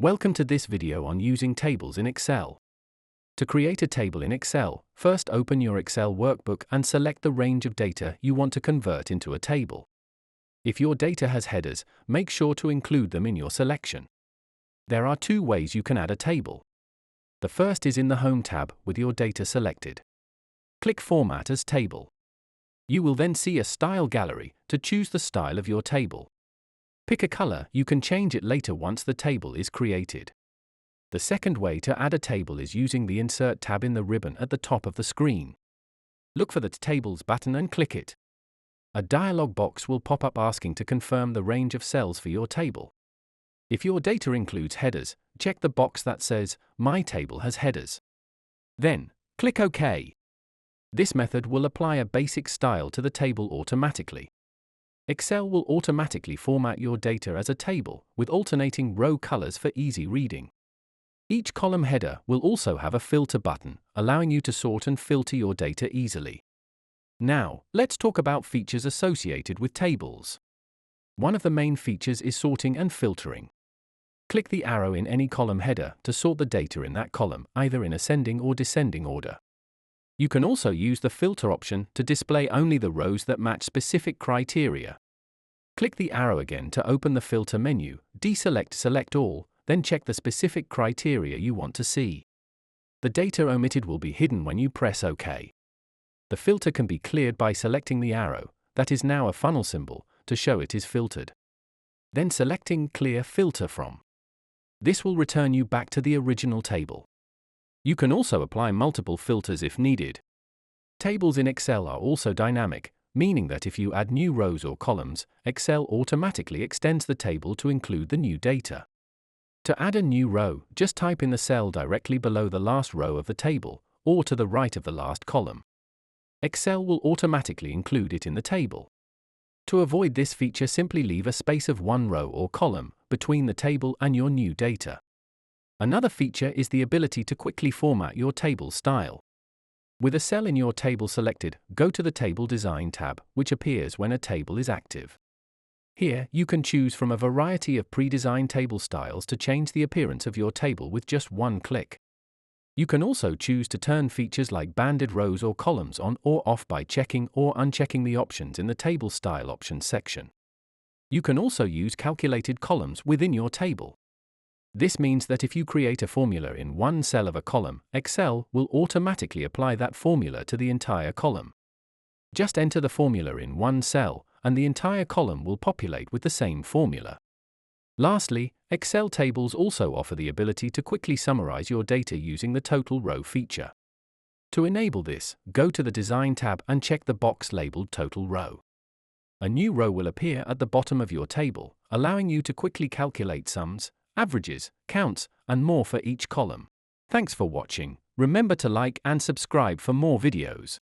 Welcome to this video on using tables in Excel. To create a table in Excel, first open your Excel workbook and select the range of data you want to convert into a table. If your data has headers, make sure to include them in your selection. There are two ways you can add a table. The first is in the Home tab with your data selected. Click Format as Table. You will then see a style gallery to choose the style of your table. Pick a color, you can change it later once the table is created. The second way to add a table is using the Insert tab in the ribbon at the top of the screen. Look for the Tables button and click it. A dialog box will pop up asking to confirm the range of cells for your table. If your data includes headers, check the box that says, My table has headers. Then, click OK. This method will apply a basic style to the table automatically. Excel will automatically format your data as a table, with alternating row colors for easy reading. Each column header will also have a filter button, allowing you to sort and filter your data easily. Now, let's talk about features associated with tables. One of the main features is sorting and filtering. Click the arrow in any column header to sort the data in that column, either in ascending or descending order. You can also use the filter option to display only the rows that match specific criteria. Click the arrow again to open the filter menu, deselect Select All, then check the specific criteria you want to see. The data omitted will be hidden when you press OK. The filter can be cleared by selecting the arrow, that is now a funnel symbol, to show it is filtered. Then selecting Clear Filter From. This will return you back to the original table. You can also apply multiple filters if needed. Tables in Excel are also dynamic, meaning that if you add new rows or columns, Excel automatically extends the table to include the new data. To add a new row, just type in the cell directly below the last row of the table, or to the right of the last column. Excel will automatically include it in the table. To avoid this feature, simply leave a space of one row or column between the table and your new data. Another feature is the ability to quickly format your table style. With a cell in your table selected, go to the Table Design tab, which appears when a table is active. Here, you can choose from a variety of pre-designed table styles to change the appearance of your table with just one click. You can also choose to turn features like banded rows or columns on or off by checking or unchecking the options in the Table Style Options section. You can also use calculated columns within your table. This means that if you create a formula in one cell of a column, Excel will automatically apply that formula to the entire column. Just enter the formula in one cell, and the entire column will populate with the same formula. Lastly, Excel tables also offer the ability to quickly summarize your data using the Total Row feature. To enable this, go to the Design tab and check the box labeled Total Row. A new row will appear at the bottom of your table, allowing you to quickly calculate sums, averages, counts, and more for each column. Thanks for watching. Remember to like and subscribe for more videos.